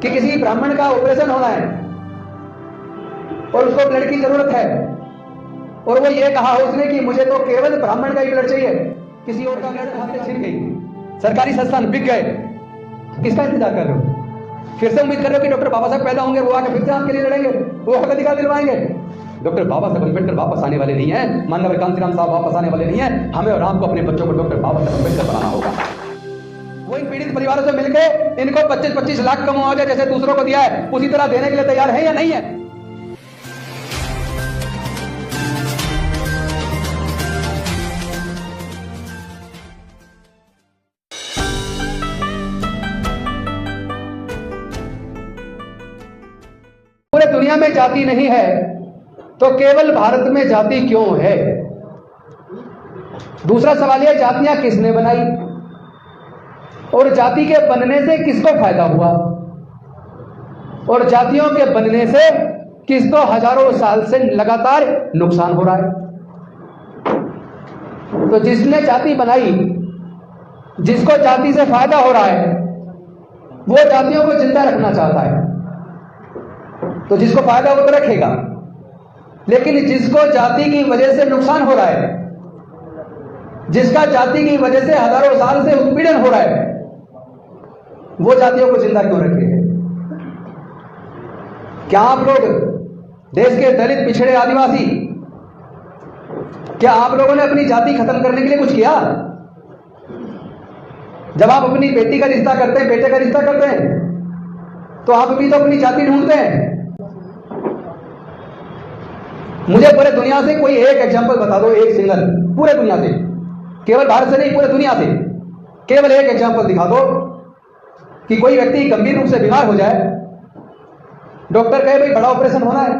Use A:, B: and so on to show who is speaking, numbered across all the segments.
A: कि किसी ब्राह्मण का ऑपरेशन होना है और उसको ब्लड की जरूरत है, और वो ये कहा उसने कि मुझे तो केवल ब्राह्मण का ही ब्लड चाहिए, किसी और का ब्लड हाथ से छिन गई, सरकारी संस्थान बिक गए, किसका इंतजार कर रहे हो? फिर से उम्मीद कर रहे हो कि डॉक्टर बाबा साहब पैदा होंगे, वो आके फिर से आपके लिए लड़ेंगे, वो हक अधिकार दिलवाएंगे? डॉक्टर बाबा साहब अम्बेडकर वापस आने वाले नहीं है, माननीय कांतिराम साहब वापस आने वाले नहीं है। हमें और आपको अपने बच्चों को डॉक्टर बाबा साहब अम्बेडकर बनाना होगा। वो इन पीड़ित परिवारों से मिलकर इनको 25-25 लाख का मुआवजा जैसे दूसरों को दिया है उसी तरह देने के लिए तैयार है या नहीं है? पूरे दुनिया में जाति नहीं है तो केवल भारत में जाति क्यों है? दूसरा सवाल यह, जातियां किसने बनाई और जाति के बनने से किसको फायदा हुआ, और जातियों के बनने से किसको हजारों साल से लगातार नुकसान हो रहा है? तो जिसने जाति बनाई, जिसको जाति से फायदा हो रहा है, वो जातियों को जिंदा रखना चाहता है, तो जिसको फायदा हो तो रखेगा, लेकिन जिसको जाति की वजह से नुकसान हो रहा है, जिसका जाति की वजह से हजारों साल से उत्पीड़न हो रहा है, वो जातियों को जिंदा क्यों रखे? क्या आप लोग देश के दलित, पिछड़े, आदिवासी, क्या आप लोगों ने अपनी जाति खत्म करने के लिए कुछ किया? जब आप अपनी बेटी का रिश्ता करते हैं, बेटे का रिश्ता करते हैं, तो आप भी तो अपनी जाति ढूंढते हैं। मुझे पूरे दुनिया से कोई एक एग्जांपल बता दो, एक सिंगल, पूरे दुनिया से, केवल भारत से नहीं, पूरे दुनिया से केवल एक एग्जांपल दिखा दो कि कोई व्यक्ति गंभीर रूप से बीमार हो जाए, डॉक्टर कहे भाई बड़ा ऑपरेशन होना है,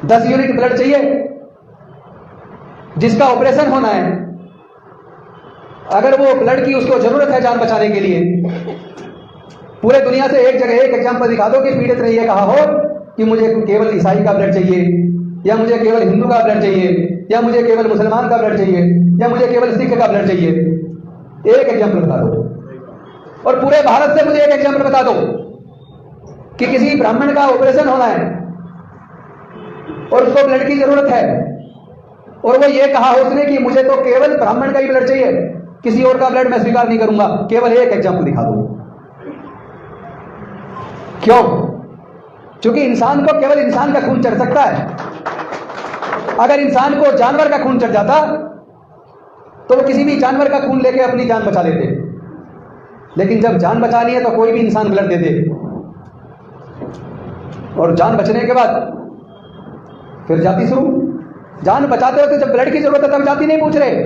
A: 10 यूनिट ब्लड चाहिए, जिसका ऑपरेशन होना है, अगर वो ब्लड की उसको जरूरत है जान बचाने के लिए, पूरे दुनिया से एक जगह एक एग्जांपल दिखा दो कि पीड़ित ने यह कहा हो कि मुझे केवल ईसाई का ब्लड चाहिए, या मुझे केवल हिंदू का ब्लड चाहिए, या मुझे केवल मुसलमान का ब्लड चाहिए, या मुझे केवल सिख का ब्लड चाहिए। एक एग्जांपल बता दो। और पूरे भारत से मुझे एक एग्जांपल बता दो कि किसी ब्राह्मण का ऑपरेशन होना है और उसको ब्लड की जरूरत है, और वो ये कहा उसने कि मुझे तो केवल ब्राह्मण का ही ब्लड चाहिए, किसी और का ब्लड मैं स्वीकार नहीं करूंगा। केवल एक एग्जांपल दिखा दो। क्यों? क्योंकि इंसान को केवल इंसान का खून चढ़ सकता है। अगर इंसान को जानवर का खून चढ़ जाता तो वो किसी भी जानवर का खून लेके अपनी जान बचा लेते, लेकिन जब जान बचानी है तो कोई भी इंसान ब्लड दे दे, और जान बचने के बाद फिर जाति शुरू। जान बचाते हो तो जब ब्लड की जरूरत है तब जाति नहीं पूछ रहे,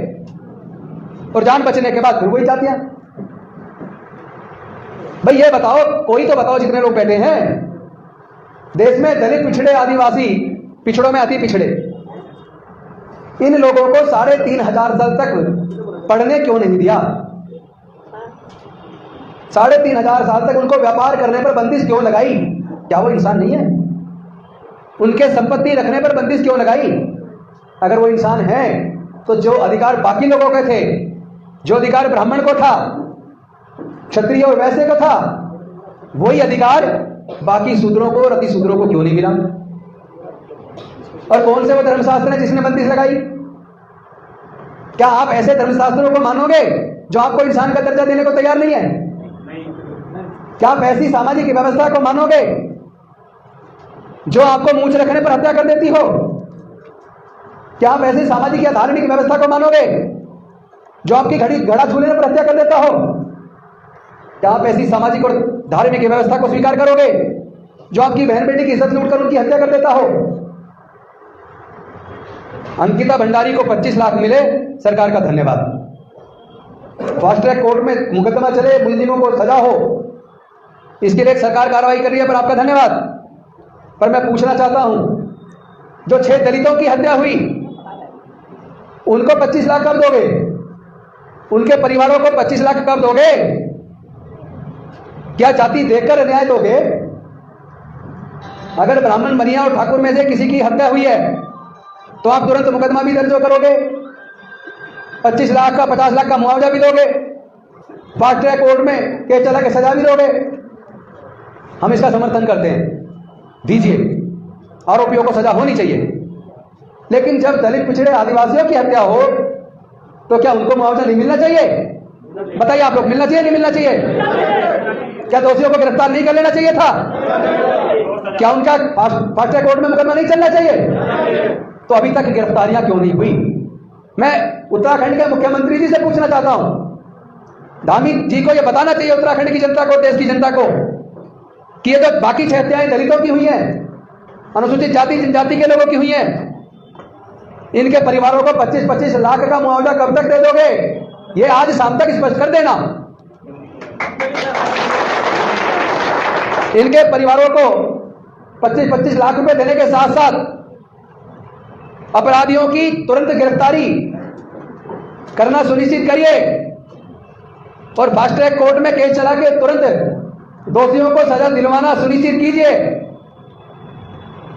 A: और जान बचने के बाद फिर वही जातियां। भाई ये बताओ, कोई तो बताओ, जितने लोग बैठे हैं देश में, दलित, पिछड़े, आदिवासी, पिछड़ों में अति पिछड़े, इन लोगों को 3500 साल तक पढ़ने क्यों नहीं दिया? 3500 साल तक उनको व्यापार करने पर बंदिश क्यों लगाई? क्या वो इंसान नहीं है? उनके संपत्ति रखने पर बंदिश क्यों लगाई? अगर वो इंसान है तो जो अधिकार बाकी लोगों के थे, जो अधिकार ब्राह्मण को था, क्षत्रिय और वैश्य को था, वही अधिकार बाकी शूद्रों को और अति शूद्रों को क्यों नहीं मिला? और कौन से वो धर्मशास्त्र है जिसने बंदिश लगाई? क्या आप ऐसे धर्मशास्त्रों को मानोगे जो आपको इंसान का दर्जा देने को तैयार नहीं है? क्या आप ऐसी सामाजिक व्यवस्था को मानोगे जो आपको मूंछ रखने पर हत्या कर देती हो? क्या आप ऐसी सामाजिक या धार्मिक व्यवस्था को मानोगे जो आपकी घड़ा झूलने पर हत्या कर देता हो? क्या आप ऐसी सामाजिक और धार्मिक व्यवस्था को स्वीकार करोगे जो आपकी बहन बेटी की इज्जत लूटकर उनकी हत्या कर देता हो? अंकिता भंडारी को 25 लाख मिले, सरकार का धन्यवाद। फास्ट ट्रैक कोर्ट में मुकदमा चले, मुलजिमों को सजा हो, इसके लिए सरकार कार्रवाई कर रही है, पर आपका धन्यवाद। पर मैं पूछना चाहता हूं, जो 6 दलितों की हत्या हुई उनको 25 लाख कब दोगे? उनके परिवारों को 25 लाख कब दोगे? क्या जाति देखकर न्याय दोगे? अगर ब्राह्मण, बनिया और ठाकुर में से किसी की हत्या हुई है तो आप तुरंत मुकदमा भी दर्ज करोगे, 25 लाख का, 50 लाख का मुआवजा भी दोगे, फास्ट ट्रैक कोर्ट में केस चला के सजा भी दोगे। हम इसका समर्थन करते हैं, दीजिए, आरोपियों को सजा होनी चाहिए। लेकिन जब दलित पिछड़े आदिवासियों की हत्या हो तो क्या उनको मुआवजा नहीं मिलना चाहिए? बताइए आप लोग, मिलना चाहिए नहीं मिलना चाहिए? क्या दोषियों को गिरफ्तार नहीं कर लेना चाहिए था? क्या उनका फास्ट ट्रैक कोर्ट में मुकदमा नहीं चलना चाहिए? तो अभी तक गिरफ्तारियां क्यों नहीं हुई? मैं उत्तराखंड के मुख्यमंत्री जी से पूछना चाहता हूं, धामी जी को यह बताना चाहिए, उत्तराखंड की जनता को, देश की जनता को, कि ये तो बाकी 6 हत्याएं दलितों की हुई हैं, अनुसूचित जाति जनजाति के लोगों की हुई हैं, इनके परिवारों को 25-25 लाख का मुआवजा कब तक दे दोगे? ये आज शाम तक स्पष्ट कर देना। इनके परिवारों को 25-25 लाख रुपए देने के साथ साथ अपराधियों की तुरंत गिरफ्तारी करना सुनिश्चित करिए और फास्ट ट्रैक कोर्ट में केस चला के तुरंत दोषियों को सजा दिलवाना सुनिश्चित कीजिए।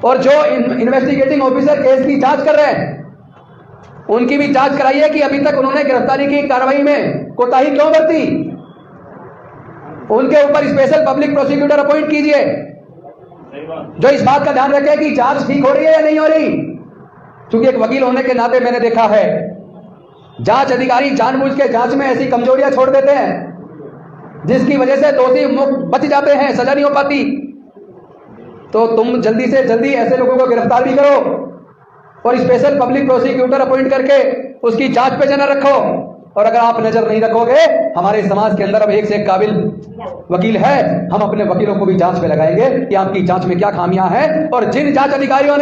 A: और जो इन्वेस्टिगेटिंग ऑफिसर केस की जांच कर रहे हैं उनकी भी जांच कराइए कि अभी तक उन्होंने गिरफ्तारी की कार्रवाई में कोताही क्यों बरती। उनके ऊपर स्पेशल पब्लिक प्रोसिक्यूटर अपॉइंट कीजिए जो इस बात का ध्यान रखे कि जांच ठीक हो रही है या नहीं हो रही। क्योंकि एक वकील होने के नाते मैंने देखा है जांच अधिकारी जानबूझ के जांच में ऐसी कमजोरियां छोड़ देते हैं जिसकी वजह से दोषी बच जाते हैं, सजा नहीं हो पाती। तो तुम जल्दी से जल्दी ऐसे लोगों को गिरफ्तार भी करो और स्पेशल पब्लिक प्रोसिक्यूटर अपॉइंट करके उसकी जांच पे नजर रखो। और अगर आप नजर नहीं रखोगे, हमारे समाज के अंदर अब एक से एक काबिल वकील है, हम अपने वकीलों को भी जांच पे लगाएंगे कि आपकी जांच में क्या खामियां हैं। और जिन जांच अधिकारियों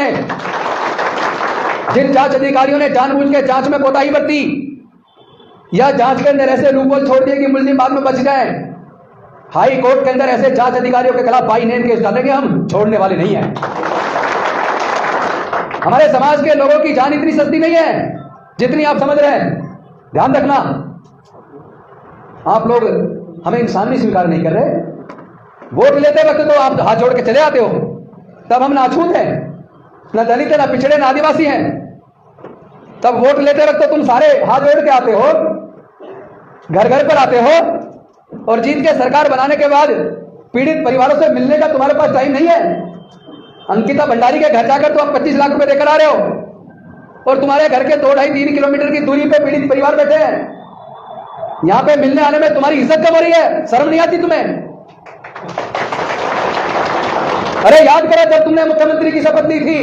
A: ने जानबूझ के जांच में कोताही बरती या जांच के अंदर ऐसे लूपहोल छोड़ दिए कि मुलजिम बाद में बच जाए, हाई कोर्ट के अंदर ऐसे जांच अधिकारियों के खिलाफ बाई नेम केस डालेंगे, हम छोड़ने वाले नहीं हैं। हमारे समाज के लोगों की जान इतनी सस्ती नहीं है जितनी आप समझ रहे हैं। ध्यान रखना, आप लोग हमें इंसान नहीं स्वीकार नहीं कर रहे। वोट लेते वक्त तो आप हाथ जोड़ के चले आते हो, तब हम ना अछूत हैं, ना दलित है, ना पिछड़े, ना आदिवासी हैं। तब वोट लेते वक्त तो तुम सारे हाथ जोड़ के आते हो, घर घर पर आते हो और जीत के सरकार बनाने के बाद पीड़ित परिवारों से मिलने का तुम्हारे पास टाइम नहीं है। अंकिता भंडारी के घर जाकर तो आप 25 लाख रुपए देकर आ रहे हो और तुम्हारे घर के 2-2.5-3 किलोमीटर की दूरी पे पीड़ित परिवार बैठे हैं। यहां पे मिलने आने में तुम्हारी इज्जत कम हो रही है, शर्म नहीं आती तुम्हें? अरे याद करो, जब तुमने मुख्यमंत्री की शपथ ली थी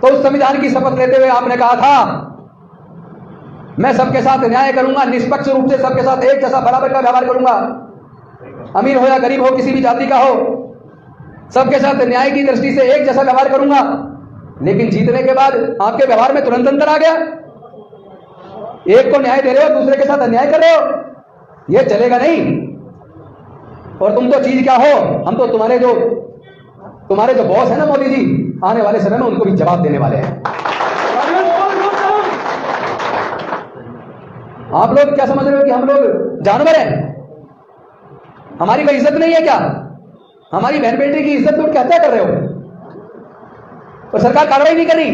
A: तो उस संविधान की शपथ लेते हुए आपने कहा था मैं सबके साथ न्याय करूंगा, निष्पक्ष रूप से सबके साथ एक जैसा बराबर का व्यवहार करूंगा, अमीर हो या गरीब हो, किसी भी जाति का हो, सबके साथ न्याय की दृष्टि से एक जैसा व्यवहार करूंगा। लेकिन जीतने के बाद आपके व्यवहार में तुरंत अंतर आ गया। एक को न्याय दे रहे हो, दूसरे के साथ अन्याय कर रहे हो, यह चलेगा नहीं। और तुम तो चीज क्या हो, हम तो तुम्हारे जो बॉस है ना मोदी जी, आने वाले समय में उनको भी जवाब देने वाले हैं। आप लोग क्या समझ रहे हो कि हम लोग जानवर हैं? हमारी कोई इज्जत नहीं है क्या? हमारी बहन बेटी की इज्जत लूट के हत्या कर रहे हो और सरकार कार्रवाई नहीं कर रही।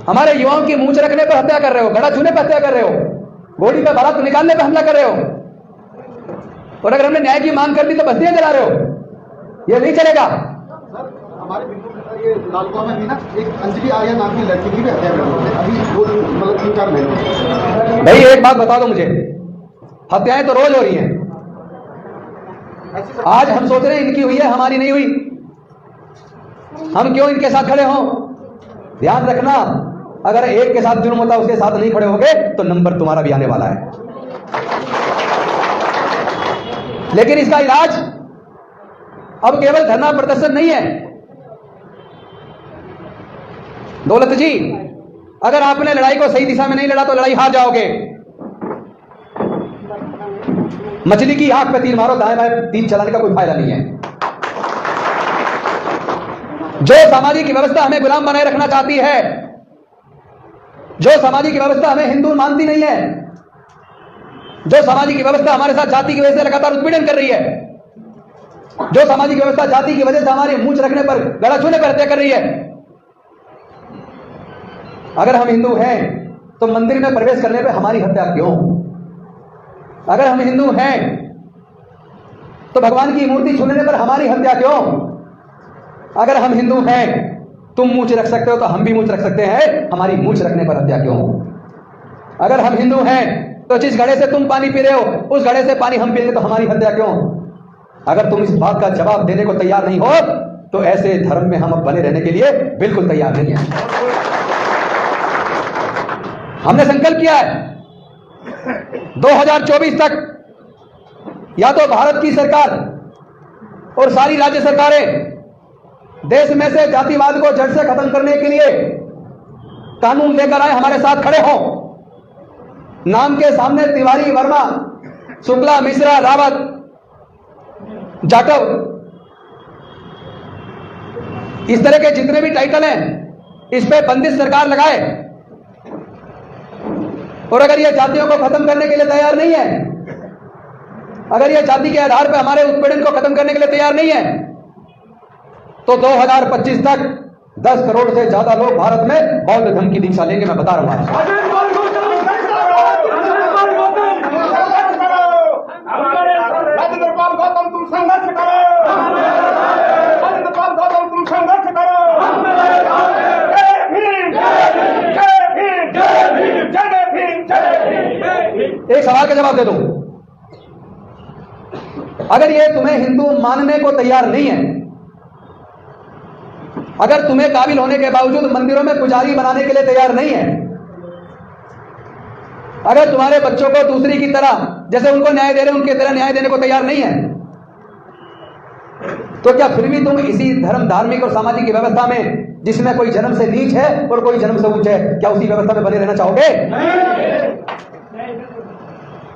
A: हमारे युवाओं की मूंछ रखने पर हत्या कर रहे हो, गड़ा छूने पर हत्या कर रहे हो, घोड़ी पर बारात निकालने पर हमला कर रहे हो। और अगर हमने न्याय की मांग कर दी तो बस्तियां जला रहे हो। ये नहीं चलेगा।
B: हमारे ये लालकुआ में भी ना एक अंजलि आर्या नाम की लड़की की भी हत्या कर दी, अभी वो मतलब 3-4 महीने।
A: भाई एक बात बता दो मुझे, हत्याएं तो रोज हो रही हैं। आज हम सोच रहे हैं इनकी हुई है, हमारी नहीं हुई, हम क्यों इनके साथ खड़े हों? ध्यान रखना, अगर एक के साथ जुर्म होता उसके साथ नहीं खड़े होगे तो नंबर तुम्हारा भी आने वाला है। लेकिन इसका इलाज अब केवल धरना प्रदर्शन नहीं है। दौलत जी, अगर आपने लड़ाई को सही दिशा में नहीं लड़ा तो लड़ाई हार जाओगे। मछली की आंख पे तीर मारो, दाएं बाएं तीर चलाने का कोई फायदा नहीं है। जो सामाजिक व्यवस्था हमें गुलाम बनाए रखना चाहती है, जो सामाजिक व्यवस्था हमें हिंदू मानती नहीं है, जो सामाजिक व्यवस्था हमारे साथ जाति की वजह से लगातार उत्पीड़न कर रही है, जो सामाजिक व्यवस्था जाति की वजह से हमारे मूंछ रखने पर, गला छूने पर हत्या कर रही है, अगर हम हिंदू हैं तो मंदिर में प्रवेश करने पर हमारी हत्या क्यों? अगर हम हिंदू हैं तो भगवान की मूर्ति छूने पर हमारी हत्या क्यों? अगर हम हिंदू हैं, तुम मूंछ रख सकते हो तो हम भी मूंछ रख सकते हैं, हमारी मूंछ रखने पर हत्या क्यों? अगर हम हिंदू हैं तो जिस घड़े से तुम पानी पी रहे हो उस घड़े से पानी हम पिएंगे तो हमारी हत्या क्यों? अगर तुम इस बात का जवाब देने को तैयार नहीं हो तो ऐसे धर्म में हम अब बने रहने के लिए बिल्कुल तैयार नहीं है। हमने संकल्प किया है 2024 तक या तो भारत की सरकार और सारी राज्य सरकारें देश में से जातिवाद को जड़ से खत्म करने के लिए कानून लेकर आए, हमारे साथ खड़े हों। नाम के सामने तिवारी, वर्मा, शुक्ला, मिश्रा, रावत, जाटव, इस तरह के जितने भी टाइटल हैं इस पे बंदिश सरकार लगाए। और अगर ये जातियों को खत्म करने के लिए तैयार नहीं है, अगर ये जाति के आधार पर हमारे उत्पीड़न को खत्म करने के लिए तैयार नहीं है, तो 2025 तक 10 करोड़ से ज्यादा लोग भारत में बौद्ध धर्म की दीक्षा लेंगे। मैं बता रहा हूं। एक सवाल का जवाब दे दो। अगर ये तुम्हें हिंदू मानने को तैयार नहीं है, अगर तुम्हें काबिल होने के बावजूद मंदिरों में पुजारी बनाने के लिए तैयार नहीं है, अगर तुम्हारे बच्चों को दूसरी की तरह जैसे उनको न्याय दे रहे उनकी तरह न्याय देने को तैयार नहीं है, तो क्या फिर भी तुम इसी धर्म, धार्मिक और सामाजिक की व्यवस्था में जिसमें कोई जन्म से नीच है और कोई जन्म से ऊंच है, क्या उसी व्यवस्था में बने रहना चाहोगे?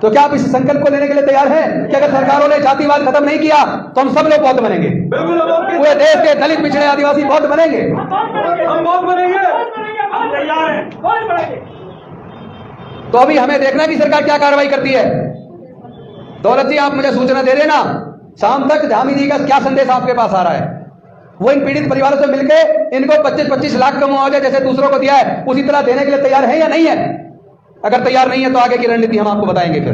A: तो क्या आप इस संकल्प को लेने के लिए तैयार हैं कि अगर सरकारों ने जातिवाद खत्म नहीं किया तो हम सब लोग बौद्ध बनेंगे? पूरे देश के दलित, पिछड़े, आदिवासी बौद्ध बनेंगे।
C: हम बौद्ध बनेंगे, हम तैयार हैं, बौद्ध बनेंगे।
A: तो अभी हमें देखना है कि सरकार क्या कार्रवाई करती है। दौलत जी, आप मुझे सूचना दे देना शाम तक धामी जी का क्या संदेश आपके पास आ रहा है। वो इन पीड़ित परिवारों से मिलकर इनको 25-25 लाख का मुआवजा जैसे दूसरों को दिया है उसी तरह देने के लिए तैयार है या नहीं है? अगर तैयार नहीं है तो आगे की रणनीति हम आपको बताएंगे। फिर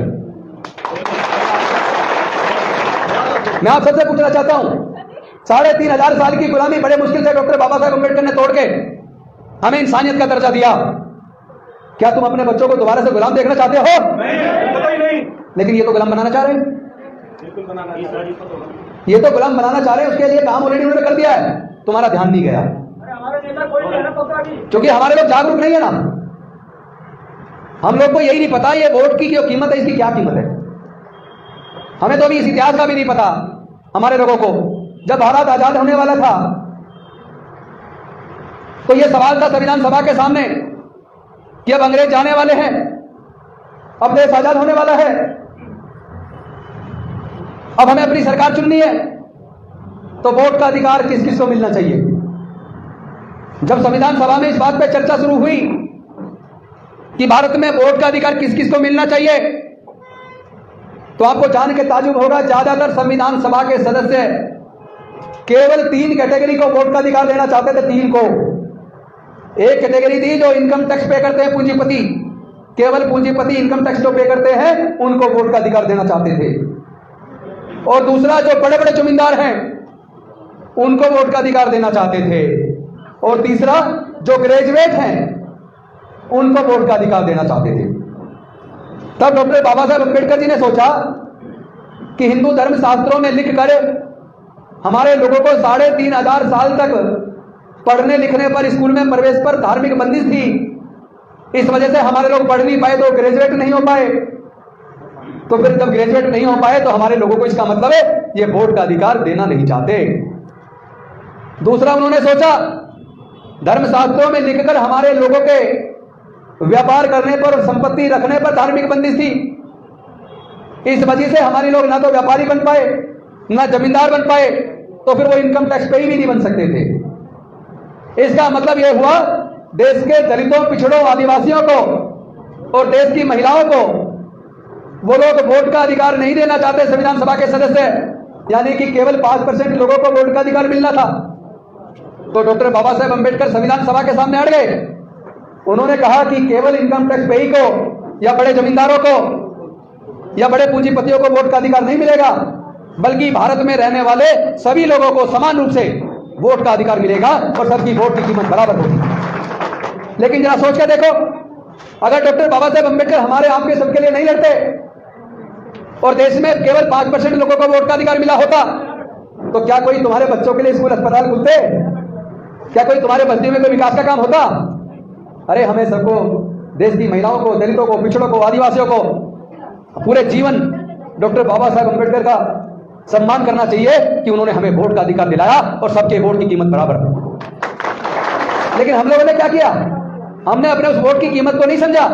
A: मैं आप सबसे पूछना चाहता हूं, 3500 साल की गुलामी बड़े मुश्किल से डॉक्टर बाबा साहेब अम्बेडकर ने तोड़ के हमें इंसानियत का दर्जा दिया। क्या तुम अपने बच्चों को दोबारा से गुलाम देखना चाहते हो?
C: नहीं।
A: लेकिन ये तो गुलाम बनाना चाह रहे हैं, ये तो गुलाम बनाना चाह रहे हैं। उसके लिए काम ऑलरेडी उन्होंने कर दिया है, तुम्हारा ध्यान नहीं गया क्योंकि हमारे लोग जागरूक नहीं है ना। हम लोग को यही नहीं पता ये वोट की जो कीमत है, इसकी क्या कीमत है। हमें तो अभी इस इतिहास का भी नहीं पता हमारे लोगों को। जब भारत आजाद होने वाला था तो यह सवाल था संविधान सभा के सामने कि अब अंग्रेज जाने वाले हैं, अब देश आजाद होने वाला है, अब हमें अपनी सरकार चुननी है, तो वोट का अधिकार किस किस को मिलना चाहिए। जब संविधान सभा में इस बात पर चर्चा शुरू हुई कि भारत में वोट का अधिकार किस किस को मिलना चाहिए, तो आपको जान के ताजुब होगा ज्यादातर संविधान सभा के सदस्य केवल 3 कैटेगरी को वोट का अधिकार देना चाहते थे। 3 को। एक कैटेगरी थी जो इनकम टैक्स पे करते हैं, पूंजीपति, केवल पूंजीपति इनकम टैक्स जो पे करते हैं उनको वोट का अधिकार देना चाहते थे। और दूसरा जो बड़े बड़े जमींदार हैं उनको वोट का अधिकार देना चाहते थे। और तीसरा जो ग्रेजुएट हैं उनको वोट का अधिकार देना चाहते थे। तब डॉक्टर बाबा साहेब अम्बेडकर जी ने सोचा कि हिंदू धर्म शास्त्रों में लिखकर हमारे लोगों को 3500 साल तक पढ़ने लिखने पर, स्कूल में प्रवेश पर धार्मिक बंदिश थी। इस वजह से हमारे लोग पढ़ नहीं पाए, तो ग्रेजुएट नहीं हो पाए। तो फिर जब ग्रेजुएट नहीं हो पाए तो हमारे लोगों को इसका मतलब है ये वोट का अधिकार देना नहीं चाहते। दूसरा उन्होंने सोचा धर्मशास्त्रों में लिखकर हमारे लोगों के व्यापार करने पर और संपत्ति रखने पर धार्मिक बंदिश थी। इस वजह से हमारे लोग ना तो व्यापारी बन पाए ना जमींदार बन पाए, तो फिर वो इनकम टैक्स पे भी नहीं बन सकते थे। इसका मतलब यह हुआ देश के दलितों, पिछड़ों, आदिवासियों को और देश की महिलाओं को वो लोग वोट का अधिकार नहीं देना चाहते। संविधान सभा के सदस्य यानी कि केवल 5% लोगों को वोट का अधिकार मिलना था। तो डॉक्टर बाबा साहेब अम्बेडकर संविधान सभा के सामने अड़ गए। उन्होंने कहा कि केवल इनकम टैक्स पेई को या बड़े जमींदारों को या बड़े पूंजीपतियों को वोट का अधिकार नहीं मिलेगा, बल्कि भारत में रहने वाले सभी लोगों को समान रूप से वोट का अधिकार मिलेगा और सबकी वोट की कीमत बराबर होगी। लेकिन जरा सोच के देखो, अगर डॉक्टर बाबा साहेब अम्बेडकर हमारे आपके सबके लिए नहीं लड़ते और देश में केवल 5% लोगों को वोट का अधिकार मिला होता, तो क्या कोई तुम्हारे बच्चों के लिए स्कूल अस्पताल खुलते? क्या कोई तुम्हारे बस्ती में कोई विकास का काम होता? अरे हमें सबको, देश की महिलाओं को, दलितों को, पिछड़ों को, आदिवासियों को पूरे जीवन डॉक्टर बाबा साहेब अम्बेडकर का सम्मान करना चाहिए कि उन्होंने हमें वोट का अधिकार दिलाया और सबके वोट की कीमत बराबर। लेकिन हम लोगों ने क्या किया? हमने अपने उस वोट की कीमत को नहीं समझा।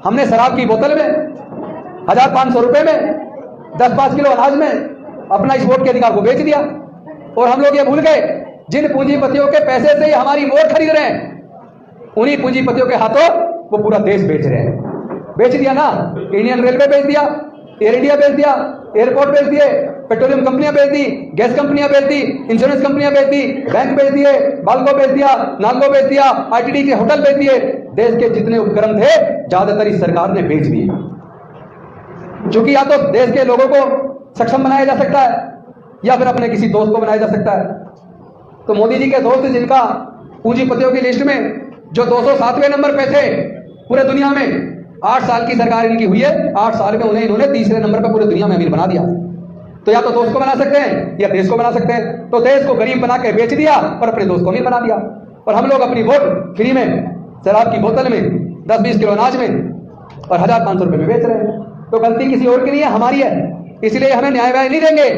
A: हमने शराब की बोतल में, 1500 रुपए में, 10-5 किलो अनाज में अपना इस वोट के अधिकार को बेच दिया। और हम लोग ये भूल गए, जिन पूंजीपतियों के पैसे से ही हमारी वोट खरीद रहे हैं, उन्हीं पूंजीपतियों के हाथों वो पूरा देश बेच रहे हैं। बेच दिया ना, इंडियन रेलवे बेच दिया, एयर इंडिया बेच दिया, एयरपोर्ट बेच दिए, पेट्रोलियम कंपनियां बेच दी, गैस कंपनियां बेच दी, इंश्योरेंस कंपनियां बेच दी, बैंक बेच दिए, बाल्को बेच दिया, नाल्को बेच दिया, आईटीडी के होटल बेच दिए। देश के जितने उपक्रम थे ज्यादातर इस सरकार ने बेच दिए। चूंकि या तो देश के लोगों को सक्षम बनाया जा सकता है या फिर अपने किसी दोस्त को बनाया जा सकता है। तो मोदी जी के दोस्त, जिनका पूंजीपतियों की लिस्ट में जो 207वें नंबर पे थे पूरे दुनिया में, 8 साल की सरकार इनकी हुई है, 8 साल में उन्हें इन्होंने 3रे नंबर पर पूरे दुनिया में अमीर बना दिया। तो या तो दोस्त को बना सकते हैं या देश को बना सकते हैं। तो देश को गरीब बना के बेच दिया और अपने दोस्त को अमीर बना दिया। और हम लोग अपनी वोट फ्री में शराब की बोतल में, 10-20 किलो अनाज में और 1500 रुपए में बेच रहे हैं। तो गलती किसी और की नहीं है, हमारी है। इसलिए हमें न्याय नहीं देंगे।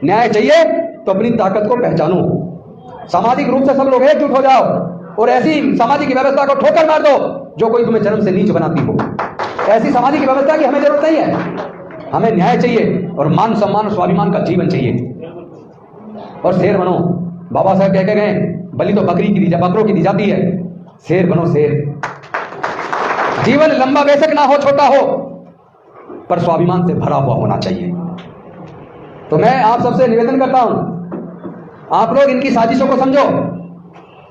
A: न्याय चाहिए तो अपनी ताकत को पहचानो, सामाजिक रूप से सब लोग एकजुट हो जाओ और ऐसी सामाजिक व्यवस्था को ठोकर मार दो जो कोई तुम्हें जन्म से नीच बनाती हो। ऐसी सामाजिक व्यवस्था की हमें जरूरत नहीं है। हमें न्याय चाहिए और मान सम्मान और स्वाभिमान का जीवन चाहिए। और शेर बनो। बाबा साहब कह के गए, बलि तो बकरों की दी जाती है, शेर बनो शेर। जीवन लंबा बेशक ना हो, छोटा हो, पर स्वाभिमान से भरा हुआ होना चाहिए। तो मैं आप सबसे निवेदन करता हूं, आप लोग इनकी साजिशों को समझो।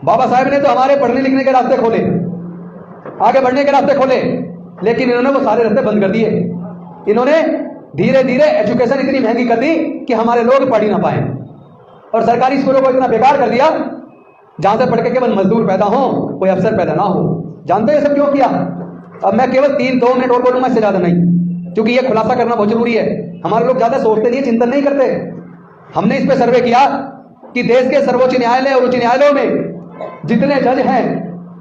A: बाबा साहब ने तो हमारे पढ़ने लिखने के रास्ते खोले, आगे बढ़ने के रास्ते खोले, लेकिन इन्होंने वो सारे रास्ते बंद कर दिए। इन्होंने धीरे धीरे एजुकेशन इतनी महंगी कर दी कि हमारे लोग पढ़ ही ना पाए और सरकारी स्कूलों को इतना बेकार कर दिया जहां से पढ़ के केवल मजदूर पैदा हो, कोई अफसर पैदा ना हो। जानते हैं सब क्यों किया? अब मैं केवल 3-2 मिनट और बोलूंगा, इससे ज्यादा नहीं, क्योंकि ये खुलासा करना बहुत जरूरी है। हमारे लोग ज्यादा सोचते नहीं, चिंतन नहीं करते। हमने इस पे सर्वे किया कि देश के सर्वोच्च न्यायालय और उच्च न्यायालयों में जितने जज हैं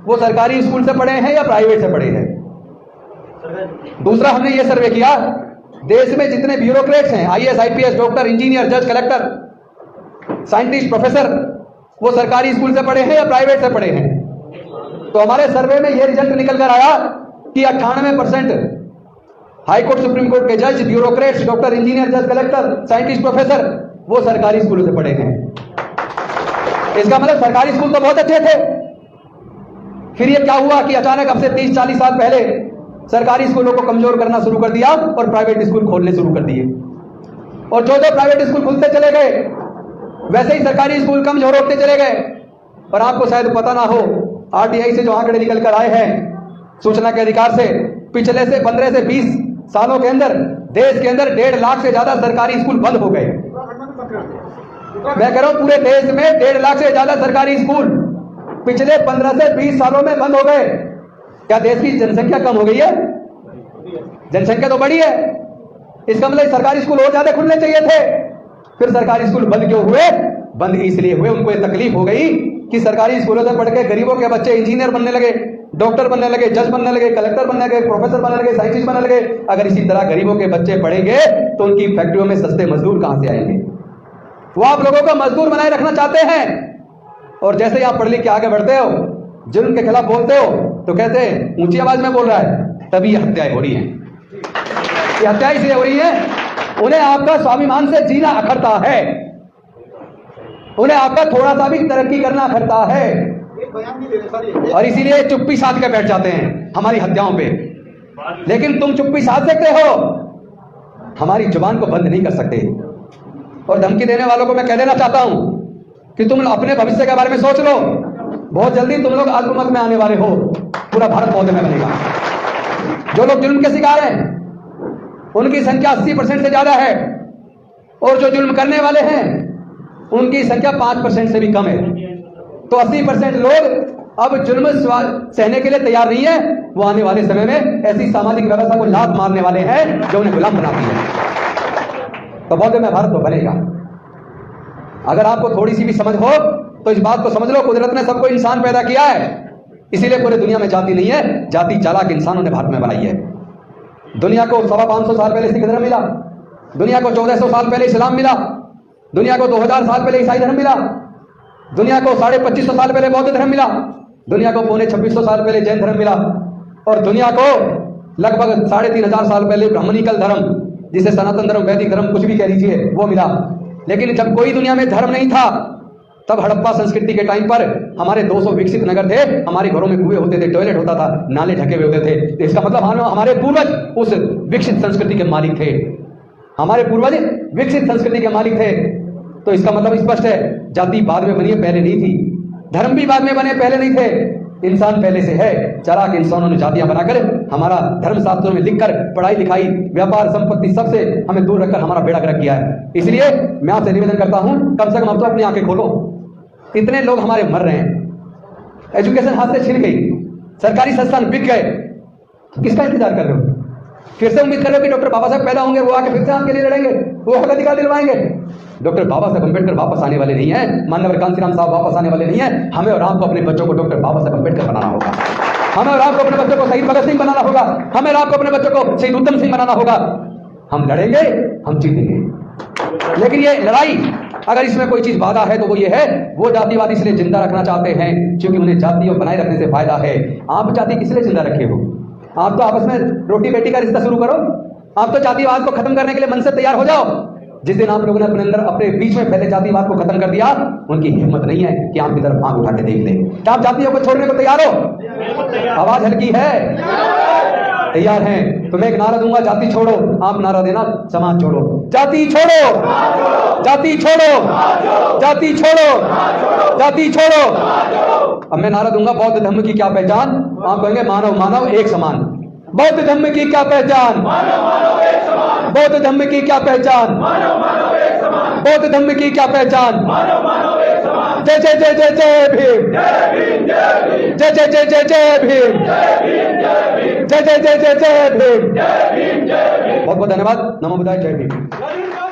A: वो सरकारी स्कूल से पढ़े हैं या प्राइवेट से पढ़े हैं। दूसरा, हमने ये सर्वे किया, देश में जितने ब्यूरोक्रेट्स हैं, IAS, IPS, डॉक्टर, इंजीनियर, जज, कलेक्टर, साइंटिस्ट, प्रोफेसर, वो सरकारी स्कूल से पढ़े हैं या प्राइवेट से पढ़े हैं। तो हमारे सर्वे में ये रिजल्ट निकल कर आया कि 98% हाईकोर्ट, सुप्रीम कोर्ट के जज, ब्यूरोक्रेट्स, डॉक्टर, इंजीनियर, जज, कलेक्टर, साइंटिस्ट, प्रोफेसर, वो सरकारी स्कूलों से पढ़े हैं। इसका मतलब सरकारी स्कूल तो बहुत अच्छे थे। फिर ये क्या हुआ कि अचानक अब से 30-40 साल पहले सरकारी स्कूलों को कमजोर करना शुरू कर दिया और प्राइवेट स्कूल खोलने शुरू कर दिए। और जो प्राइवेट स्कूल खुलते चले गए, वैसे ही सरकारी स्कूल कमजोर होते चले गए। और आपको शायद पता ना हो, RTI से जो आंकड़े निकल कर आए हैं सूचना के अधिकार से, पिछले से 15 से 20 सालों के अंदर देश के अंदर 1.5 लाख से ज्यादा सरकारी स्कूल बंद हो गए। मैं कह रहा हूं पूरे देश में 1.5 लाख से ज्यादा सरकारी स्कूल पिछले 15 से 20 सालों में बंद हो गए। क्या देश की जनसंख्या कम हो गई है? जनसंख्या तो बढ़ी है। इसका मतलब सरकारी स्कूल और ज्यादा खुलने चाहिए थे। फिर सरकारी स्कूल बंद क्यों हुए? बंद इसलिए हुए, उनको ये तकलीफ हो गई कि सरकारी स्कूलों से पढ़ के गरीबों के बच्चे इंजीनियर बनने लगे, डॉक्टर बनने लगे, जज बनने लगे, कलेक्टर बनने लगे, प्रोफेसर बनने लगे, साइंटिस्ट बनने लगे। अगर इसी तरह गरीबों के बच्चे पढ़ेंगे तो उनकी फैक्ट्रियों में सस्ते मजदूर कहां से आएंगे? वो आप लोगों को मजदूर बनाए रखना चाहते हैं। और जैसे ही आप पढ़ लिख के आगे बढ़ते हो, जुल्म के खिलाफ बोलते हो, तो कहते हैं ऊंची आवाज में बोल रहा है, तभी ये हत्याएं हो रही हैं। ये हत्याएं इसलिए हो रही है, उन्हें आपका स्वाभिमान से जीना अखरता है, उन्हें आपका थोड़ा सा भी तरक्की करना अखरता है, और इसीलिए चुप्पी साध के बैठ जाते हैं हमारी हत्याओं पे। लेकिन तुम चुप्पी साध सकते हो, हमारी जुबान को बंद नहीं कर सकते। और धमकी देने वालों को मैं कह देना चाहता हूं कि तुम अपने भविष्य के बारे में सोच लो। बहुत जल्दी तुम लोग आत्ममत में आने वाले हो, पूरा भारत पौधे में बनेगा। जो लोग जुल्म के शिकार हैं उनकी संख्या 80% से ज्यादा है। और जो जुल्म करने वाले हैं उनकी संख्या 5% से भी कम है। तो 80% लोग अब जुल्म सहने के लिए तैयार नहीं है। वो आने वाले समय में ऐसी सामाजिक व्यवस्था को लात मारने वाले हैं जो उन्हें गुलाम बनाती है। तो बौद्ध में भारत तो बनेगा। अगर आपको थोड़ी सी भी समझ हो तो इस बात को समझ लो, कुदरत ने सबको इंसान पैदा किया है, इसीलिए पूरे दुनिया में जाति नहीं है, जाति चालाक इंसानों ने भारत में बनाई है। दुनिया को 550 साल पहले सिख धर्म मिला, दुनिया को 1400 साल पहले इस्लाम मिला, दुनिया को 2000 साल पहले ईसाई धर्म मिला, दुनिया को 2550 साल पहले बौद्ध धर्म मिला, दुनिया को 2500 साल पहले जैन धर्म मिला, और दुनिया को लगभग 3500 साल पहले ब्राह्मणिकल धर्म, जिसे सनातन धर्म, वैदिक धर्म, कुछ भी कह लीजिए, वो मिला। लेकिन जब कोई दुनिया में धर्म नहीं था, तब हड़प्पा संस्कृति के टाइम पर हमारे 200 विकसित नगर थे, हमारे घरों में कुएं होते थे, टॉयलेट होता था, नाले ढके हुए होते थे। तो इसका मतलब हमारे पूर्वज उस विकसित संस्कृति के मालिक थे, हमारे पूर्वज विकसित संस्कृति के मालिक थे। तो इसका मतलब स्पष्ट है, जाति बाद में बनी है, पहले नहीं थी। धर्म भी बाद में बने, पहले नहीं थे। इंसान पहले से है। चालाक इंसानों ने जातियां बनाकर हमारा धर्म शास्त्रों में लिखकर पढ़ाई लिखाई, व्यापार, संपत्ति सबसे हमें दूर रखकर हमारा बेड़ा गर्क किया है। इसलिए मैं आपसे निवेदन करता हूं, कम से कम आप तो अपनी आंखें खोलो। इतने लोग हमारे मर रहे हैं, एजुकेशन हाथ से छिन गई, सरकारी संस्थान बिक गए, किसका इंतजार कर रहे हो? फिर से उम्मीद कर रहे हो कि डॉक्टर बाबा साहब पैदा होंगे, वो आके फिर से आपके लिए लड़ेंगे, वो हक अधिकार दिलवाएंगे? डॉक्टर बाबा साहब अम्बेडकर वापस आने वाले नहीं है, माननीय कांशीराम साहब वापस आने वाले नहीं है। हमें और आपको अपने बच्चों को डॉक्टर बाबा साहब अम्बेडकर बनाना होगा, हमें और आपको अपने बच्चों को शहीद भगत सिंह बनाना होगा, हमें और आपको अपने बच्चों को शहीद उधम सिंह बनाना होगा। हम लड़ेंगे, हम जीतेंगे। लेकिन ये लड़ाई, अगर इसमें कोई चीज बाधा है तो वो ये है, वो जातिवाद इसलिए जिंदा रखना चाहते हैं क्योंकि उन्हें जाति और बनाए रखने से फायदा है। आप जाति किस लिए जिंदा रखे हो? आप तो आपस में रोटी बेटी का रिश्ता शुरू करो। आप तो जातिवाद को खत्म करने के लिए मन से तैयार हो जाओ। जिस दिन आप लोगों ने अपने अंदर, अपने बीच में फैले जातिवाद को खत्म कर दिया, उनकी हिम्मत नहीं है कि आपकी तरफ आंख उठा के देख ले। क्या आप जातियों को छोड़ने को तैयार हो? आवाज हल्की है? तैयार हैं? तो मैं एक नारा दूंगा, जाति छोड़ो। आप नारा देना, समाज छोड़ो। जाति छोड़ो, जाति छोड़ो, जाति छोड़ो, जाति छोड़ो। अब मैं नारा दूंगा, बौद्ध धर्म की क्या पहचान? आप कहेंगे मानव मानव एक समान। बौद्ध धर्म की क्या पहचान? बौद्ध धर्म की क्या पहचान? बौद्ध धर्म की क्या पहचान? जय जय जय जय जय भीम, जय जय जय जय जय भीम, जय जय जय जय जय भीम। बहुत बहुत धन्यवाद। नमो बुद्धाय, जय भीम।